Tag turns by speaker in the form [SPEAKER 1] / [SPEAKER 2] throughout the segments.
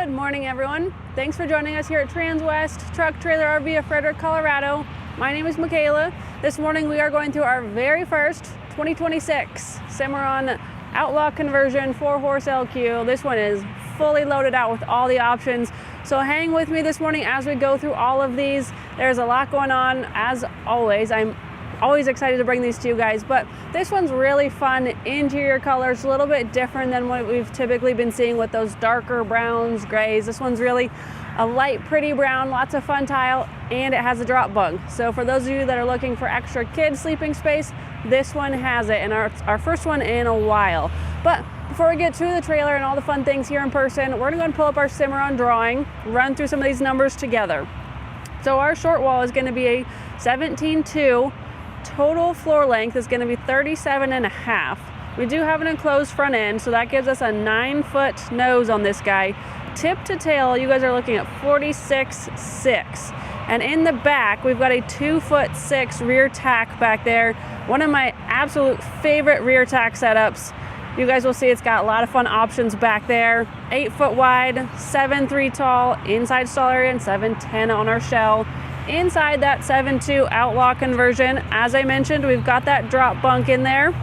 [SPEAKER 1] Good morning, everyone. Thanks for joining us here at Transwest Truck Trailer RV of Frederick, Colorado. My name is Michaela. This morning we are going through our very first 2026 Cimarron Outlaw Conversion 4-horse LQ. This one is fully loaded out with all the options. So hang with me this morning as we go through all of these. There's a lot going on. As always, I'm always excited to bring these to you guys, but this one's really fun. Interior colors, a little bit different than what we've typically been seeing with those darker browns, grays. This one's really a light, pretty brown, lots of fun tile, and it has a drop bunk. So for those of you that are looking for extra kid sleeping space, this one has it, and our first one in a while. But before we get to the trailer and all the fun things here in person, we're gonna go and pull up our Cimarron drawing, run through some of these numbers together. So our short wall is gonna be a 17.2. Total floor length is going to be 37.5. We do have an enclosed front end, so that gives us a 9-foot nose on this guy. Tip to tail, you guys are looking at 46.6. And in the back, we've got a 2'6" rear tack back there. One of my absolute favorite rear tack setups. You guys will see it's got a lot of fun options back there. 8 foot wide, 7'3" tall, inside stall area, and 7'10" on our shell. Inside that 7.2 Outlaw conversion, as I mentioned, we've got that drop bunk in there.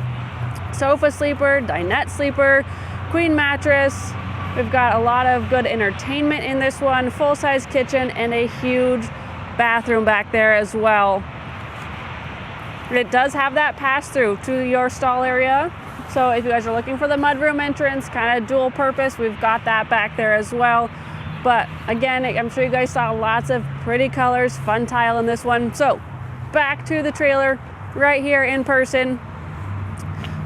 [SPEAKER 1] Sofa sleeper, dinette sleeper, queen mattress. We've got a lot of good entertainment in this one, full-size kitchen, and a huge bathroom back there as well. It does have that pass-through to your stall area. So if you guys are looking for the mudroom entrance, kind of dual purpose, we've got that back there as well. But again, I'm sure you guys saw lots of pretty colors, fun tile in this one. So back to the trailer right here in person.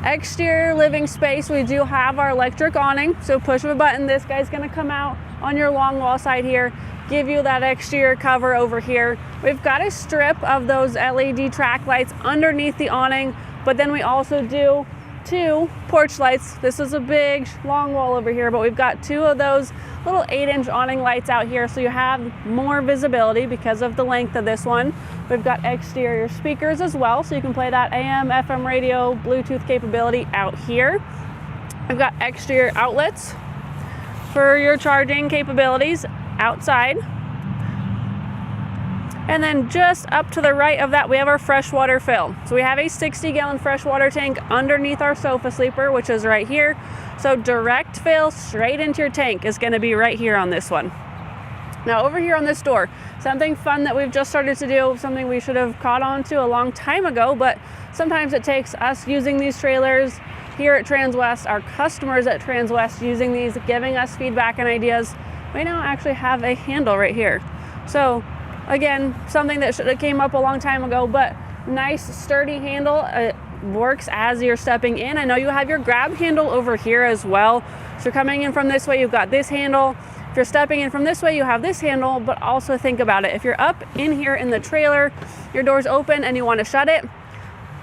[SPEAKER 1] Exterior living space, we do have our electric awning. So push of a button, this guy's gonna come out on your long wall side here, give you that exterior cover over here. We've got a strip of those LED track lights underneath the awning, but then we also do 2 porch lights. This is a big long wall over here, but we've got 2 of those little 8-inch awning lights out here, so you have more visibility because of the length of this one. We've got exterior speakers as well, so you can play that AM, FM radio, Bluetooth capability out here. We've got exterior outlets for your charging capabilities outside. And then just up to the right of that, we have our freshwater fill. So we have a 60-gallon freshwater tank underneath our sofa sleeper, which is right here. So direct fill straight into your tank is gonna be right here on this one. Now over here on this door, something fun that we've just started to do, something we should have caught on to a long time ago, but sometimes it takes us using these trailers here at Transwest, our customers at Transwest using these, giving us feedback and ideas. We now actually have a handle right here. So again, something that should have came up a long time ago, but nice sturdy handle. It works as you're stepping in. I know you have your grab handle over here as well. So coming in from this way, you've got this handle. If you're stepping in from this way, you have this handle, but also think about it. If you're up in here in the trailer, your door's open and you want to shut it,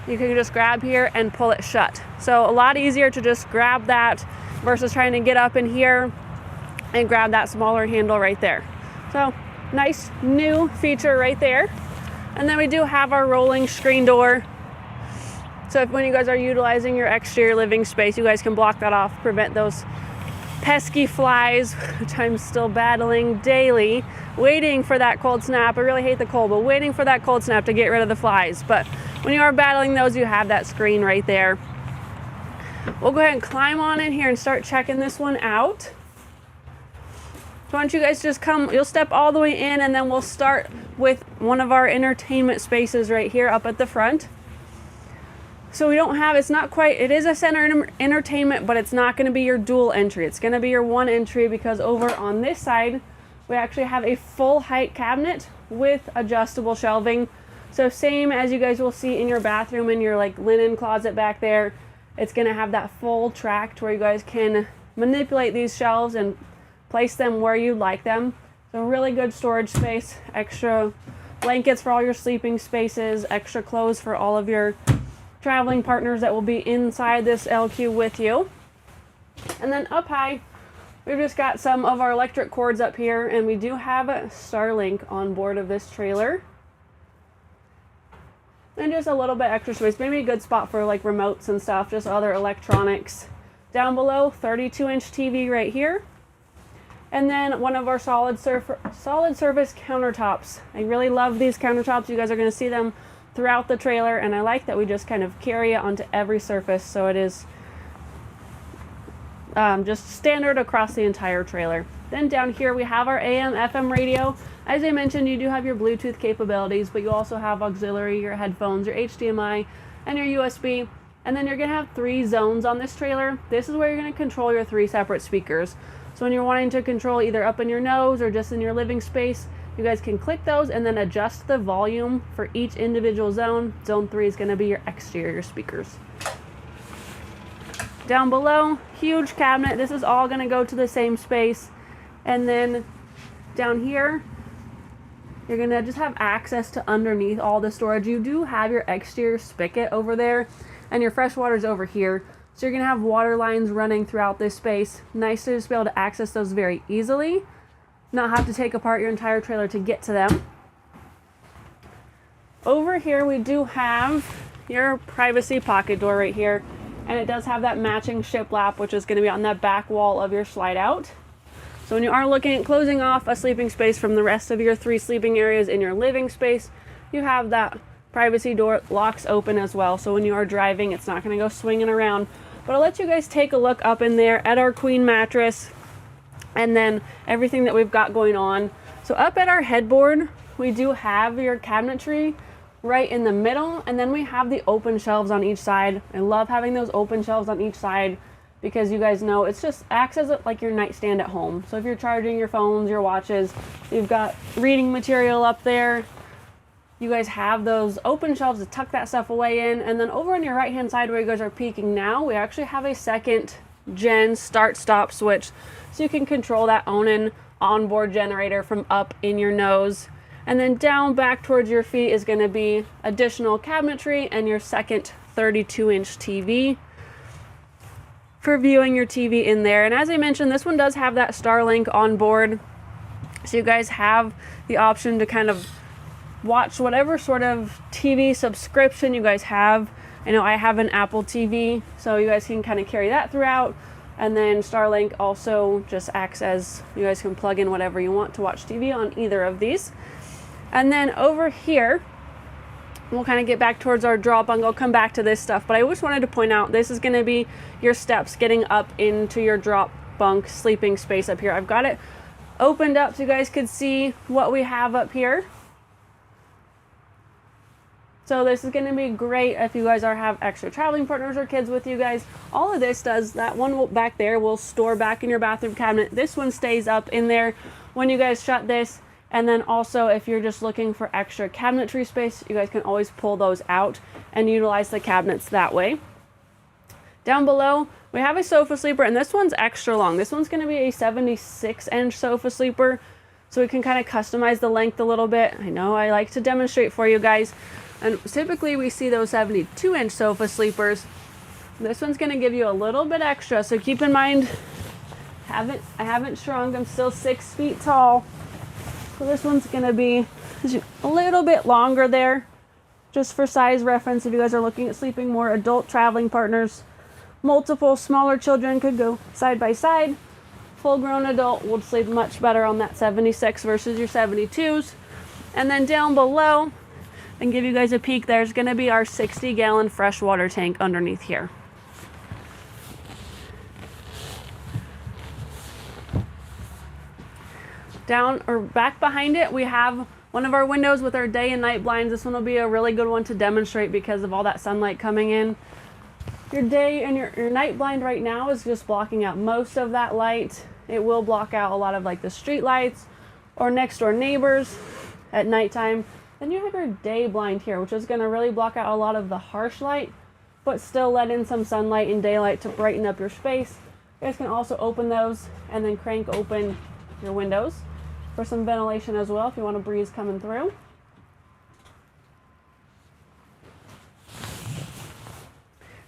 [SPEAKER 1] you can just grab here and pull it shut. So a lot easier to just grab that versus trying to get up in here and grab that smaller handle right there. So nice new feature right there. And then we do have our rolling screen door. So when you guys are utilizing your exterior living space, you guys can block that off, prevent those pesky flies, which I'm still battling daily, waiting for that cold snap. I really hate the cold, but waiting for that cold snap to get rid of the flies. But when you are battling those, you have that screen right there. We'll go ahead and climb on in here and start checking this one out. So why don't you guys just come, you'll step all the way in, and then we'll start with one of our entertainment spaces right here up at the front. So we don't have, it's not quite, it is a center entertainment, but it's not gonna be your dual entry. It's gonna be your one entry because over on this side, we actually have a full height cabinet with adjustable shelving. So same as you guys will see in your bathroom and your like linen closet back there, it's gonna have that full track where you guys can manipulate these shelves and place them where you like them. So really good storage space, extra blankets for all your sleeping spaces, extra clothes for all of your traveling partners that will be inside this LQ with you. And then up high, we've just got some of our electric cords up here, and we do have a Starlink on board of this trailer. And just a little bit extra space, maybe a good spot for like remotes and stuff, just other electronics. Down below, 32-inch TV right here. And then one of our solid surface countertops. I really love these countertops. You guys are going to see them throughout the trailer, and I like that we just kind of carry it onto every surface, so it is just standard across the entire trailer. Then down here we have our AM FM radio. As I mentioned, you do have your Bluetooth capabilities, but you also have auxiliary, your headphones, your HDMI, and your USB. And then you're going to have 3 zones on this trailer. This is where you're going to control your 3 separate speakers. So when you're wanting to control either up in your nose or just in your living space, you guys can click those and then adjust the volume for each individual zone. Zone 3 is going to be your exterior speakers. Down below, huge cabinet. This is all going to go to the same space. And then down here, you're going to just have access to underneath all the storage. You do have your exterior spigot over there, and your fresh water's over here. So you're going to have water lines running throughout this space. Nice to just be able to access those very easily. Not have to take apart your entire trailer to get to them. Over here we do have your privacy pocket door right here. And it does have that matching shiplap, which is going to be on that back wall of your slide out. So when you are looking at closing off a sleeping space from the rest of your 3 sleeping areas in your living space, you have that privacy door locks open as well. So when you are driving, it's not going to go swinging around. But I'll let you guys take a look up in there at our queen mattress and then everything that we've got going on. So up at our headboard, we do have your cabinetry right in the middle, and then we have the open shelves on each side. I love having those open shelves on each side because you guys know it's just acts as like your nightstand at home. So if you're charging your phones, your watches, you've got reading material up there, you guys have those open shelves to tuck that stuff away in. And then over on your right hand side where you guys are peeking now, we actually have a 2nd gen start stop switch, so you can control that Onan onboard generator from up in your nose. And then down back towards your feet is going to be additional cabinetry and your 2nd 32-inch TV for viewing your TV in there. And as I mentioned, this one does have that Starlink on board, so you guys have the option to kind of watch whatever sort of TV subscription you guys have. I know I have an Apple TV, so you guys can kind of carry that throughout. And then Starlink also just acts as, you guys can plug in whatever you want to watch TV on either of these. And then over here, we'll kind of get back towards our drop bunk. I'll come back to this stuff, but I just wanted to point out this is going to be your steps getting up into your drop bunk sleeping space up here. I've got it opened up so you guys could see what we have up here. So this is going to be great if you guys have extra traveling partners or kids with you guys. All of this does, that one back there will store back in your bathroom cabinet. This one stays up in there when you guys shut this. And then also if you're just looking for extra cabinetry space, you guys can always pull those out and utilize the cabinets that way. Down below, we have a sofa sleeper, and this one's extra long. This one's going to be a 76-inch sofa sleeper, so we can kind of customize the length a little bit. I know I like to demonstrate for you guys. And typically we see those 72-inch sofa sleepers. This one's going to give you a little bit extra, so keep in mind, I haven't shrunk. I'm still 6 feet tall. So this one's going to be a little bit longer there, just for size reference. If you guys are looking at sleeping more adult traveling partners, multiple smaller children could go side by side. Full-grown adult would sleep much better on that 76 versus your 72s. And then down below, and give you guys a peek, there's going to be our 60-gallon freshwater tank underneath here. Down or back behind it, we have one of our windows with our day and night blinds. This one will be a really good one to demonstrate because of all that sunlight coming in. Your day and your night blind right now is just blocking out most of that light. It will block out a lot of like the street lights or next door neighbors at nighttime. Then you have your day blind here, which is going to really block out a lot of the harsh light, but still let in some sunlight and daylight to brighten up your space. You guys can also open those and then crank open your windows for some ventilation as well if you want a breeze coming through.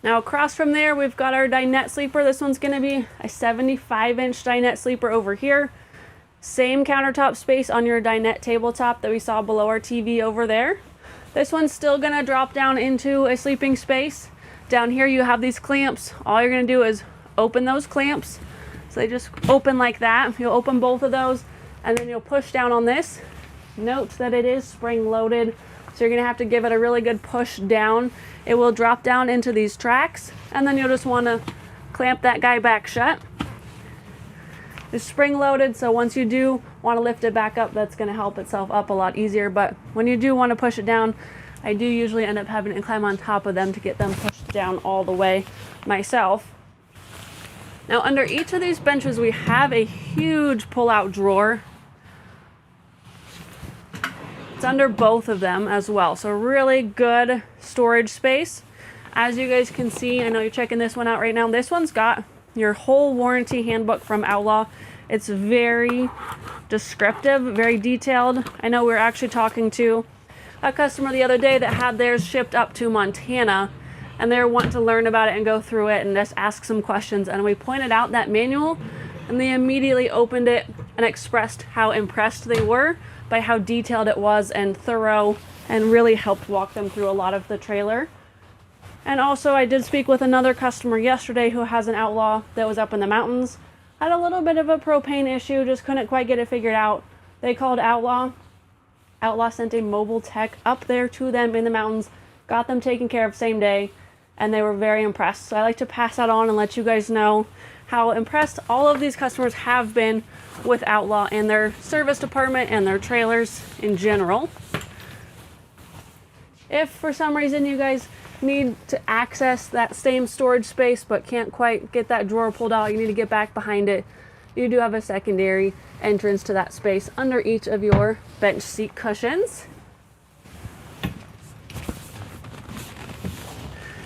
[SPEAKER 1] Now across from there, we've got our dinette sleeper. This one's going to be a 75-inch dinette sleeper over here. Same countertop space on your dinette tabletop that we saw below our TV over there. This one's still going to drop down into a sleeping space. Down here you have these clamps. All you're going to do is open those clamps, So they just open like that. You'll open both of those and then you'll push down on this. Note that it is spring loaded, so you're gonna have to give it a really good push down. It will drop down into these tracks, and then you'll just wanna clamp that guy back shut. It's spring loaded, so once you do wanna lift it back up, that's gonna help itself up a lot easier. But when you do wanna push it down, I do usually end up having to climb on top of them to get them pushed down all the way myself. Now under each of these benches, we have a huge pull-out drawer. It's under both of them as well, so really good storage space. As you guys can see, I know you're checking this one out right now. This one's got your whole warranty handbook from Outlaw. It's very descriptive, very detailed. I know we were actually talking to a customer the other day that had theirs shipped up to Montana, and they want to learn about it and go through it and just ask some questions. And we pointed out that manual, and they immediately opened it and expressed how impressed they were by how detailed it was and thorough, and really helped walk them through a lot of the trailer. And also I did speak with another customer yesterday who has an Outlaw that was up in the mountains. Had a little bit of a propane issue, just couldn't quite get it figured out. They called Outlaw. Outlaw sent a mobile tech up there to them in the mountains, got them taken care of same day, and they were very impressed. So I like to pass that on and let you guys know how impressed all of these customers have been with Outlaw and their service department and their trailers in general. If for some reason you guys need to access that same storage space but can't quite get that drawer pulled out, you need to get back behind it, you do have a secondary entrance to that space under each of your bench seat cushions.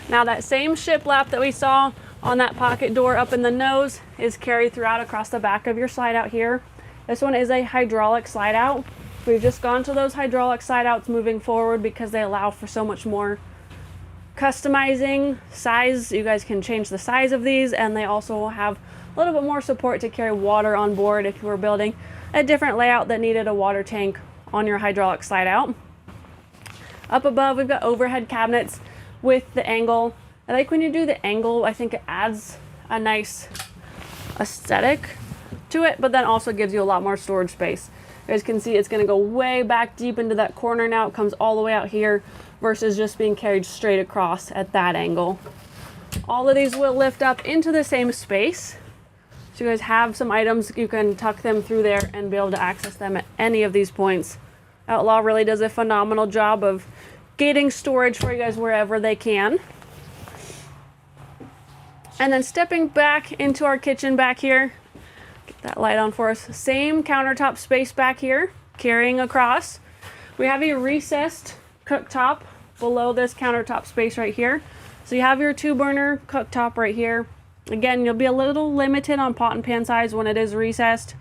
[SPEAKER 1] Now that same shiplap that we saw on that pocket door up in the nose is carried throughout across the back of your slide out here. This one is a hydraulic slide out. We've just gone to those hydraulic slide outs moving forward because they allow for so much more customizing size. You guys can change the size of these, and they also have a little bit more support to carry water on board if you were building a different layout that needed a water tank on your hydraulic slide out. Up above, we've got overhead cabinets with the angle. I like when you do the angle, I think it adds a nice aesthetic to it, but then also gives you a lot more storage space. You guys can see it's going to go way back deep into that corner now. It comes all the way out here versus just being carried straight across at that angle. All of these will lift up into the same space. So you guys have some items, you can tuck them through there and be able to access them at any of these points. Outlaw really does a phenomenal job of gating storage for you guys wherever they can. And then stepping back into our kitchen back here, get that light on for us. Same countertop space back here, carrying across. We have a recessed cooktop below this countertop space right here. So you have your 2-burner cooktop right here. Again, you'll be a little limited on pot and pan size when it is recessed.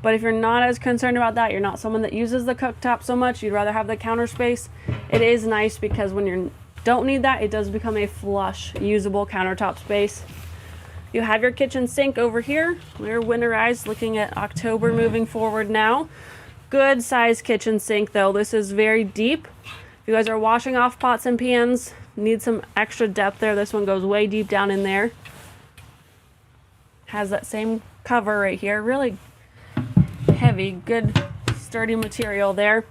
[SPEAKER 1] But if you're not as concerned about that, you're not someone that uses the cooktop so much, you'd rather have the counter space, it is nice because when you don't need that, it does become a flush, usable countertop space. You have your kitchen sink over here. We're winterized, looking at October moving forward now. Good size kitchen sink though. This is very deep. If you guys are washing off pots and pans, need some extra depth there. This one goes way deep down in there. Has that same cover right here. Really heavy, good sturdy material there.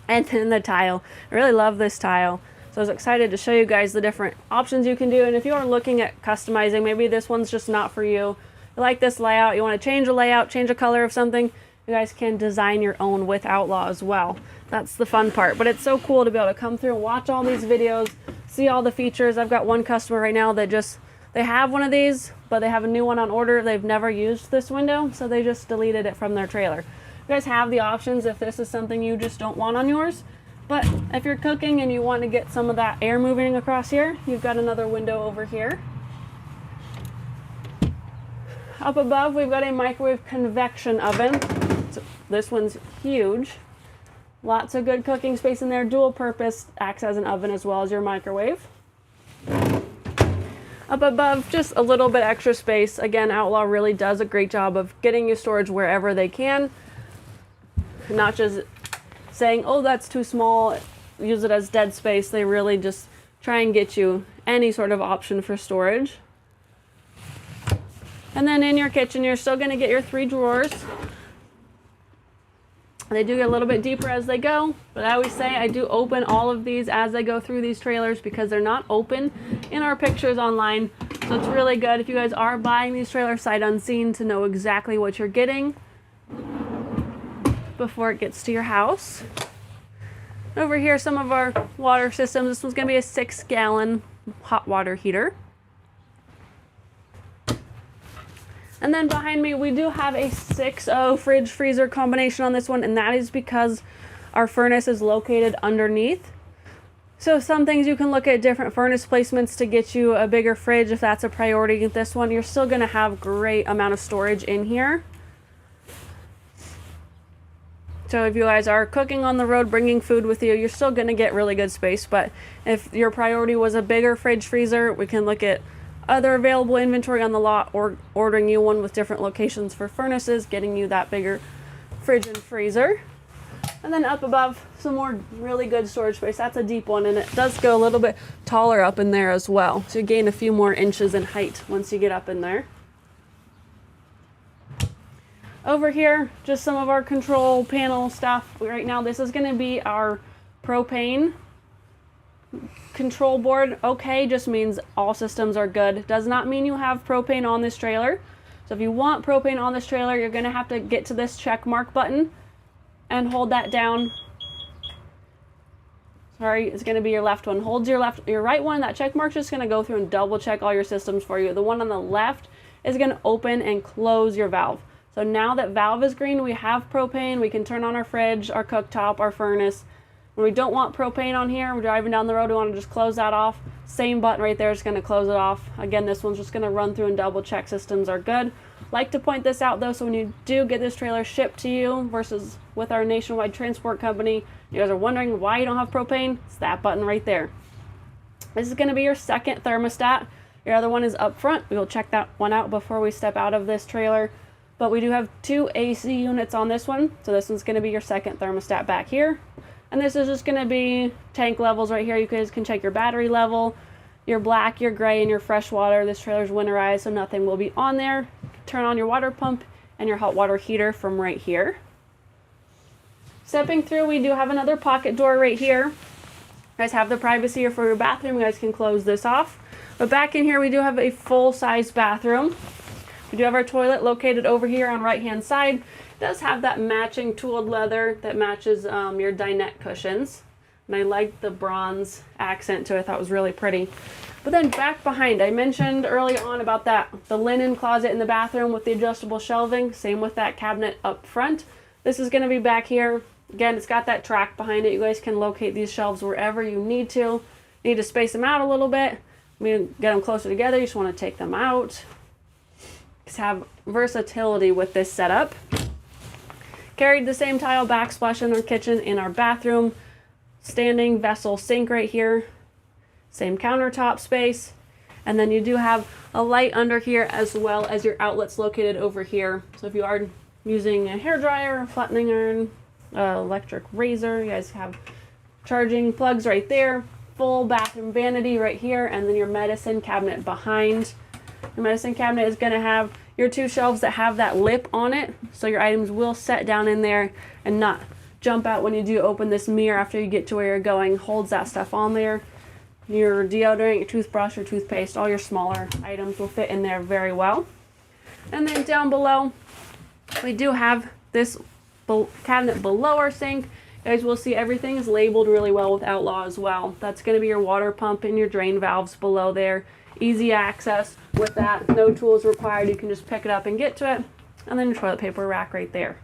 [SPEAKER 1] And then the tile. I really love this tile. So I was excited to show you guys the different options you can do. And if you are looking at customizing, maybe this one's just not for you. You like this layout, you want to change a layout, change a color of something, you guys can design your own with Outlaw as well. That's the fun part. But it's so cool to be able to come through and watch all these videos, see all the features. I've got one customer right now that they have one of these, but they have a new one on order. They've never used this window, so they just deleted it from their trailer. You guys have the options if this is something you just don't want on yours. But if you're cooking and you want to get some of that air moving across here, you've got another window over here. Up above, we've got a microwave convection oven. So this one's huge. Lots of good cooking space in there. Dual purpose, acts as an oven as well as your microwave. Up above, just a little bit extra space. Again, Outlaw really does a great job of getting you storage wherever they can. Not just saying, oh, that's too small, use it as dead space. They really just try and get you any sort of option for storage. And then in your kitchen, you're still gonna get your 3 drawers. They do get a little bit deeper as they go, but I always say I do open all of these as I go through these trailers because they're not open in our pictures online. So it's really good if you guys are buying these trailers sight unseen to know exactly what you're getting before it gets to your house. Over here, some of our water systems. This one's gonna be a 6-gallon hot water heater. And then behind me, we do have a 6.0 fridge freezer combination on this one, and that is because our furnace is located underneath. So some things you can look at different furnace placements to get you a bigger fridge if that's a priority. With this one, you're still gonna have great amount of storage in here. So if you guys are cooking on the road, bringing food with you, you're still gonna get really good space. But if your priority was a bigger fridge freezer, we can look at other available inventory on the lot or ordering you one with different locations for furnaces, getting you that bigger fridge and freezer. And then up above, some more really good storage space. That's a deep one, and it does go a little bit taller up in there as well. So you gain a few more inches in height once you get up in there. Over here, just some of our control panel stuff. Right now, this is gonna be our propane control board. Okay just means all systems are good. Does not mean you have propane on this trailer. So if you want propane on this trailer, you're gonna have to get to this check mark button and hold that down. Sorry, it's gonna be your left one. Hold your right one. That check mark's just gonna go through and double check all your systems for you. The one on the left is gonna open and close your valve. So now that valve is green, we have propane. We can turn on our fridge, our cooktop, our furnace. When we don't want propane on here, we're driving down the road, we want to just close that off. Same button right there is going to close it off. Again, this one's just going to run through and double check systems are good. Like to point this out though, so when you do get this trailer shipped to you versus with our nationwide transport company, you guys are wondering why you don't have propane, it's that button right there. This is going to be your second thermostat. Your other one is up front. We will check that one out before we step out of this trailer. But we do have 2 AC units on this one. So this one's going to be your second thermostat back here. And this is just going to be tank levels right here. You guys can check your battery level, your black, your gray, and your fresh water. This trailer's winterized, so nothing will be on there. Turn on your water pump and your hot water heater from right here. Stepping through, we do have another pocket door right here. You guys have the privacy here for your bathroom. You guys can close this off. But back in here, we do have a full-size bathroom. We do have our toilet located over here on right-hand side. It does have that matching tooled leather that matches your dinette cushions. And I like the bronze accent to it. I thought it was really pretty. But then back behind, I mentioned early on about the linen closet in the bathroom with the adjustable shelving. Same with that cabinet up front. This is going to be back here. Again, it's got that track behind it. You guys can locate these shelves wherever you need to. You need to space them out a little bit. I mean, get them closer together. You just want to take them out. Just have versatility with this setup. Carried the same tile backsplash in our kitchen, in our bathroom. Standing vessel sink right here. Same countertop space. And then you do have a light under here as well as your outlets located over here. So if you are using a hairdryer, flattening iron, electric razor, you guys have charging plugs right there. Full bathroom vanity right here, and then your medicine cabinet behind. Your medicine cabinet is going to have your 2 shelves that have that lip on it, so your items will set down in there and not jump out when you do open this mirror after you get to where you're going. Holds that stuff on there. Your deodorant, your toothbrush, your toothpaste, all your smaller items will fit in there very well. And then down below, we do have this cabinet below our sink. You guys will see everything is labeled really well with Outlaw as well. That's going to be your water pump and your drain valves below there. Easy access with that. No tools required. You can just pick it up and get to it. And then your toilet paper rack right there.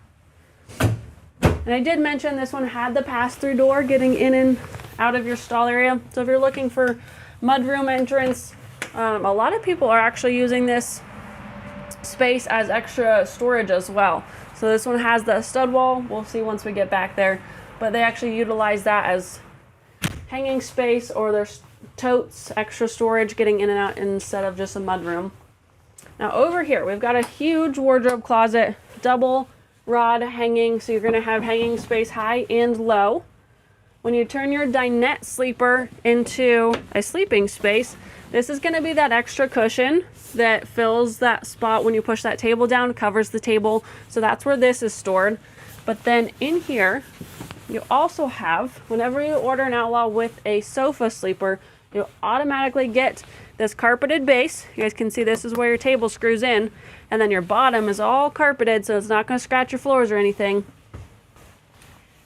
[SPEAKER 1] And I did mention this one had the pass-through door getting in and out of your stall area. So if you're looking for mudroom entrance, a lot of people are actually using this space as extra storage as well. So this one has the stud wall. We'll see once we get back there. But they actually utilize that as hanging space, or there's totes, extra storage getting in and out instead of just a mudroom. Now over here, we've got a huge wardrobe closet, double rod hanging. So you're going to have hanging space high and low. when you turn your dinette sleeper into a sleeping space, this is going to be that extra cushion that fills that spot when you push that table down, covers the table. So that's where this is stored. But then in here, you also have, whenever you order an Outlaw with a sofa sleeper, you'll automatically get this carpeted base. You guys can see this is where your table screws in. And then your bottom is all carpeted, so it's not going to scratch your floors or anything.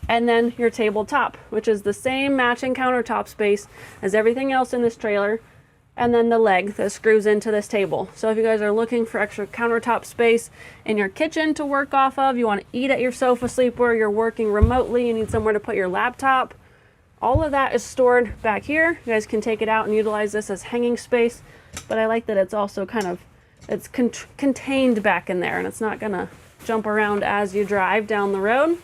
[SPEAKER 1] And then your tabletop, which is the same matching countertop space as everything else in this trailer. And then the leg that screws into this table. So if you guys are looking for extra countertop space in your kitchen to work off of, you want to eat at your sofa sleeper, you're working remotely, you need somewhere to put your laptop, all of that is stored back here. You guys can take it out and utilize this as hanging space. But I like that it's also kind of, it's contained back in there, and it's not going to jump around as you drive down the road.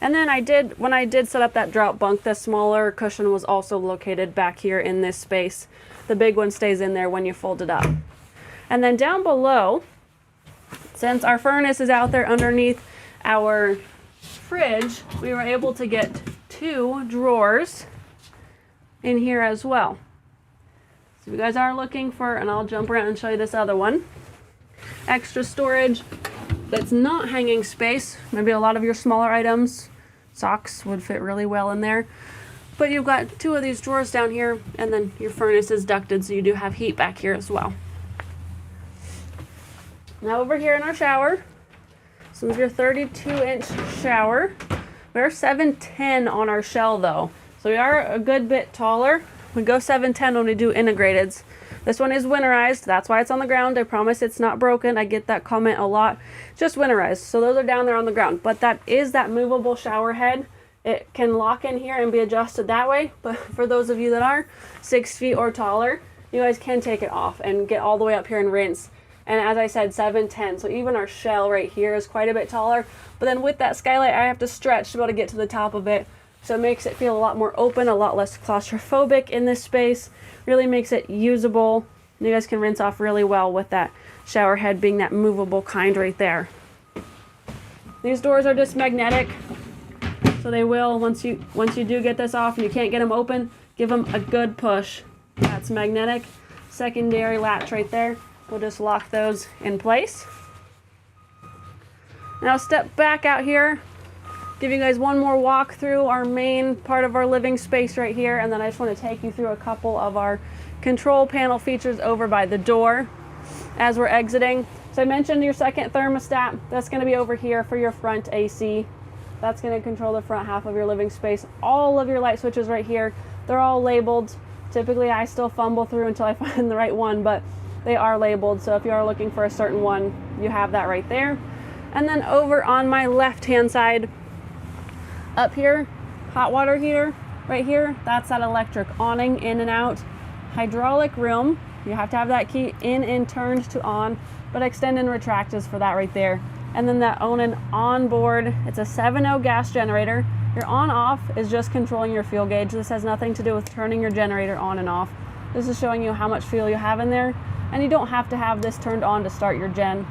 [SPEAKER 1] And then when I did set up that drop bunk, the smaller cushion was also located back here in this space. The big one stays in there when you fold it up. And then down below, since our furnace is out there underneath our fridge, we were able to get 2 drawers in here as well. So if you guys are looking for, and I'll jump around and show you this other one, extra storage that's not hanging space. Maybe a lot of your smaller items, socks would fit really well in there. But you've got 2 of these drawers down here, and then your furnace is ducted, so you do have heat back here as well. Now over here in our shower, this is your 32-inch shower. We're 7'10" on our shell though, so we are a good bit taller. We go 7'10" when we do integrateds. This one is winterized, that's why it's on the ground. I promise it's not broken. I get that comment a lot. Just winterized, so those are down there on the ground. But that is that movable shower head. It can lock in here and be adjusted that way. But for those of you that are 6 feet or taller, you guys can take it off and get all the way up here and rinse. And as I said, 7'10", so even our shell right here is quite a bit taller. But then with that skylight, I have to stretch to be able to get to the top of it. So it makes it feel a lot more open, a lot less claustrophobic in this space. Really makes it usable. You guys can rinse off really well with that shower head being that movable kind right there. These doors are just magnetic, so they will, once you do get this off and you can't get them open, give them a good push. That's magnetic. Secondary latch right there. We'll just lock those in place. Now step back out here. Give you guys one more walk through our main part of our living space right here, and then I just want to take you through a couple of our control panel features over by the door as we're exiting. So I mentioned your second thermostat. That's going to be over here for your front AC. That's going to control the front half of your living space. All of your light switches right here, they're all labeled. Typically I still fumble through until I find the right one, but they are labeled. So if you are looking for a certain one, you have that right there. And then over on my left hand side, up here, hot water heater right here, that's that electric awning in and out. Hydraulic room, you have to have that key in and turned to on, but extend and retract is for that right there. And then that Onan onboard, it's a 7.0 gas generator. Your on off is just controlling your fuel gauge. This has nothing to do with turning your generator on and off. This is showing you how much fuel you have in there, and you don't have to have this turned on to start your gen.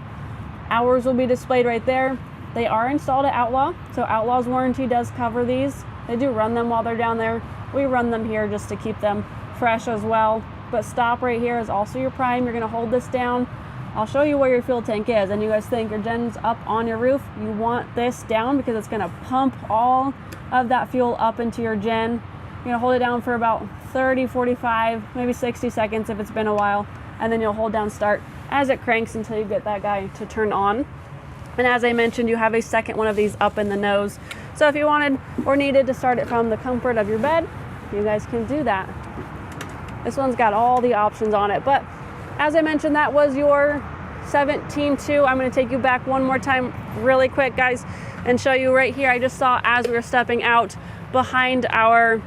[SPEAKER 1] Hours will be displayed right there. They are installed at Outlaw, so Outlaw's warranty does cover these. They do run them while they're down there. We run them here just to keep them fresh as well. But stop right here is also your prime. You're gonna hold this down. I'll show you where your fuel tank is, and you guys think your gen's up on your roof. You want this down because it's gonna pump all of that fuel up into your gen. You're gonna hold it down for about 30, 45, maybe 60 seconds if it's been a while, and then you'll hold down start as it cranks until you get that guy to turn on. And as I mentioned, you have a second one of these up in the nose. So if you wanted or needed to start it from the comfort of your bed, you guys can do that. This one's got all the options on it. But as I mentioned, that was your 17.2. I'm going to take you back one more time really quick, guys, and show you right here. I just saw as we were stepping out behind our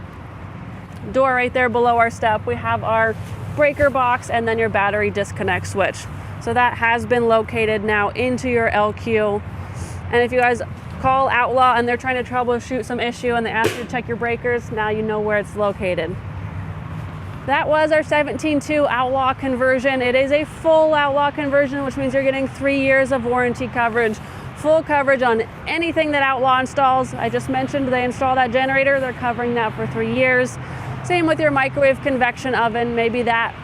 [SPEAKER 1] door right there below our step, we have our breaker box and then your battery disconnect switch. So that has been located now into your LQ. And if you guys call Outlaw and they're trying to troubleshoot some issue and they ask you to check your breakers, now you know where it's located. That was our 17.2 Outlaw conversion. It is a full Outlaw conversion, which means you're getting 3 years of warranty coverage, full coverage on anything that Outlaw installs. I just mentioned they install that generator, they're covering that for 3 years. Same with your microwave convection oven. Maybe that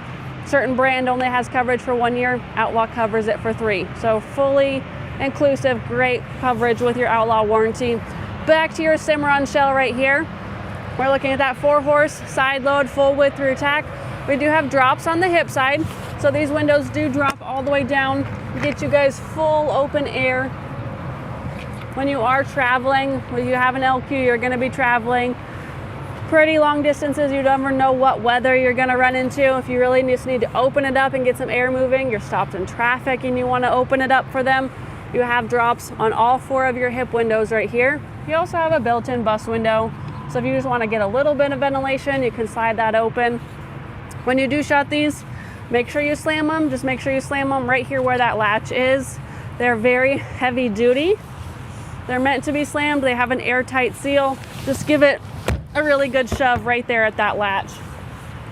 [SPEAKER 1] certain brand only has coverage for 1 year, Outlaw covers it for 3. So fully inclusive, great coverage with your Outlaw warranty. Back to your Cimarron shell right here. We're looking at that 4-horse side load, full width rear tack. We do have drops on the hip side, so these windows do drop all the way down, get you guys full open air. When you are traveling, when you have an LQ, you're gonna be traveling pretty long distances. You never know what weather you're gonna run into. If you really just need to open it up and get some air moving, you're stopped in traffic and you wanna open it up for them, you have drops on all 4 of your hip windows right here. You also have a built-in bus window, so if you just wanna get a little bit of ventilation, you can slide that open. When you do shut these, make sure you slam them. Just make sure you slam them right here where that latch is. They're very heavy duty. They're meant to be slammed. They have an airtight seal. Just give it a really good shove right there at that latch.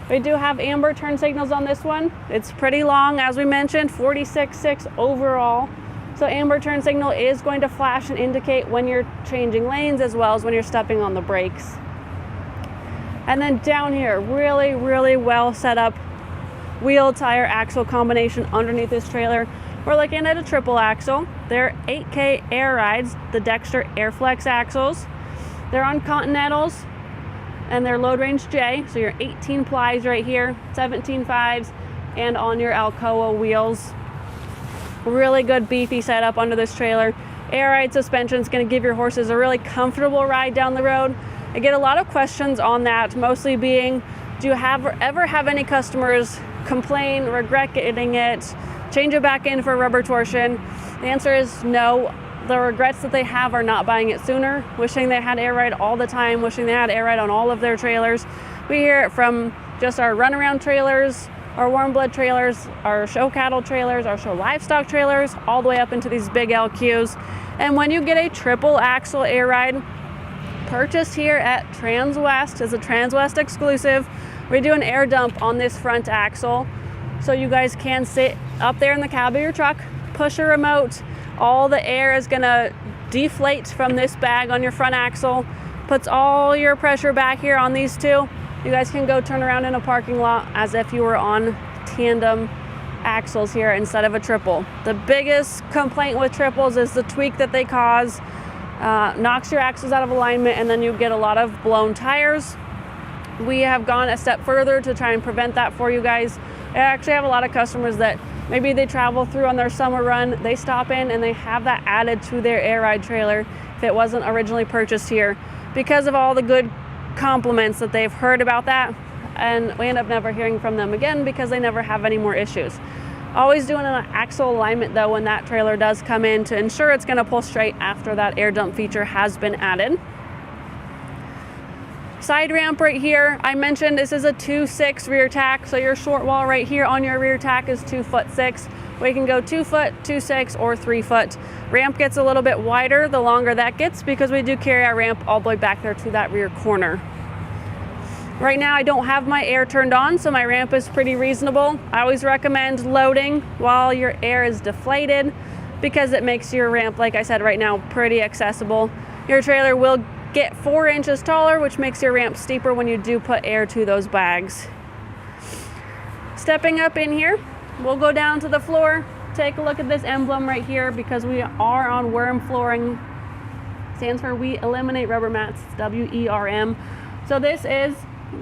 [SPEAKER 1] We do have amber turn signals on this one. It's pretty long, as we mentioned, 46.6 overall. So amber turn signal is going to flash and indicate when you're changing lanes as well as when you're stepping on the brakes. And then down here, really, really well set up wheel, tire, axle combination underneath this trailer. We're looking at a triple axle. They're 8K air rides, the Dexter Airflex axles. They're on Continentals and they're load range J. So you're 18 plies right here, 17 5s, and on your Alcoa wheels. Really good beefy setup under this trailer. Air ride suspension is going to give your horses a really comfortable ride down the road. I get a lot of questions on that, mostly being, do you ever have any customers complain, regret getting it, change it back in for rubber torsion? The answer is no. The regrets that they have are not buying it sooner, wishing they had air ride all the time, wishing they had air ride on all of their trailers. We hear it from just our runaround trailers, our warm blood trailers, our show cattle trailers, our show livestock trailers, all the way up into these big LQs. And when you get a triple axle air ride, purchased here at Transwest, as a Transwest exclusive, we do an air dump on this front axle, so you guys can sit up there in the cab of your truck, push a remote, all the air is gonna deflate from this bag on your front axle, puts all your pressure back here on these two. You guys can go turn around in a parking lot as if you were on tandem axles here instead of a triple. The biggest complaint with triples is the tweak that they cause. Knocks your axles out of alignment, and then you get a lot of blown tires. We have gone a step further to try and prevent that for you guys. I actually have a lot of customers that maybe they travel through on their summer run, they stop in and they have that added to their air ride trailer if it wasn't originally purchased here, because of all the good compliments that they've heard about that, and we end up never hearing from them again because they never have any more issues. Always doing an axle alignment though when that trailer does come in to ensure it's going to pull straight after that air dump feature has been added. Side ramp right here, I mentioned this is a 2.6 rear tack, so your short wall right here on your rear tack is 2'6". We can go 2 foot, 2.6, or 3 foot. Ramp gets a little bit wider the longer that gets, because we do carry our ramp all the way back there to that rear corner. Right now I don't have my air turned on, so my ramp is pretty reasonable. I always recommend loading while your air is deflated, because it makes your ramp, like I said right now, pretty accessible. Your trailer will get 4 inches taller, which makes your ramp steeper when you do put air to those bags. Stepping up in here, we'll go down to the floor. Take a look at this emblem right here, because we are on worm flooring. Stands for We Eliminate Rubber Mats, WERM. So this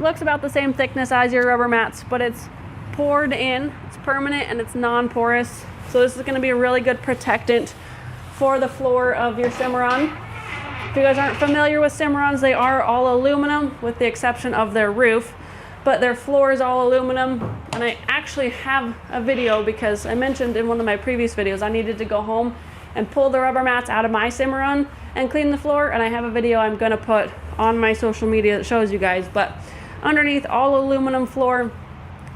[SPEAKER 1] looks about the same thickness as your rubber mats, but it's poured in, it's permanent, and it's non-porous. So this is going to be a really good protectant for the floor of your Cimarron. If you guys aren't familiar with Cimarrons, they are all aluminum with the exception of their roof, but their floor is all aluminum. And I actually have a video, because I mentioned in one of my previous videos I needed to go home and pull the rubber mats out of my Cimarron and clean the floor, and I have a video I'm going to put on my social media that shows you guys. But underneath, all aluminum floor,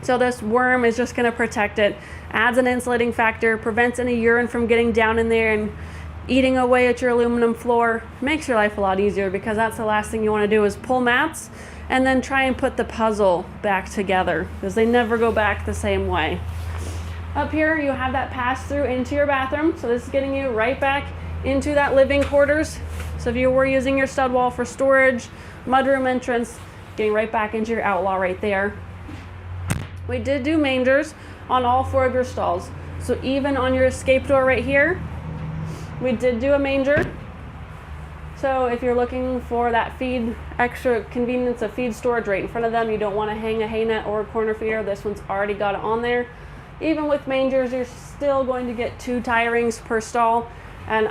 [SPEAKER 1] so this worm is just going to protect it, adds an insulating factor, prevents any urine from getting down in there and eating away at your aluminum floor. Makes your life a lot easier, because that's the last thing you want to do is pull mats and then try and put the puzzle back together, because they never go back the same way. Up here you have that pass through into your bathroom, so this is getting you right back into that living quarters. So if you were using your stud wall for storage, mudroom entrance, getting right back into your Outlaw right there. We did do mangers on all 4 of your stalls. So even on your escape door right here, we did do a manger. So if you're looking for that feed, extra convenience of feed storage right in front of them, you don't want to hang a hay net or a corner feeder, this one's already got it on there. Even with mangers, you're still going to get 2 tie rings per stall. And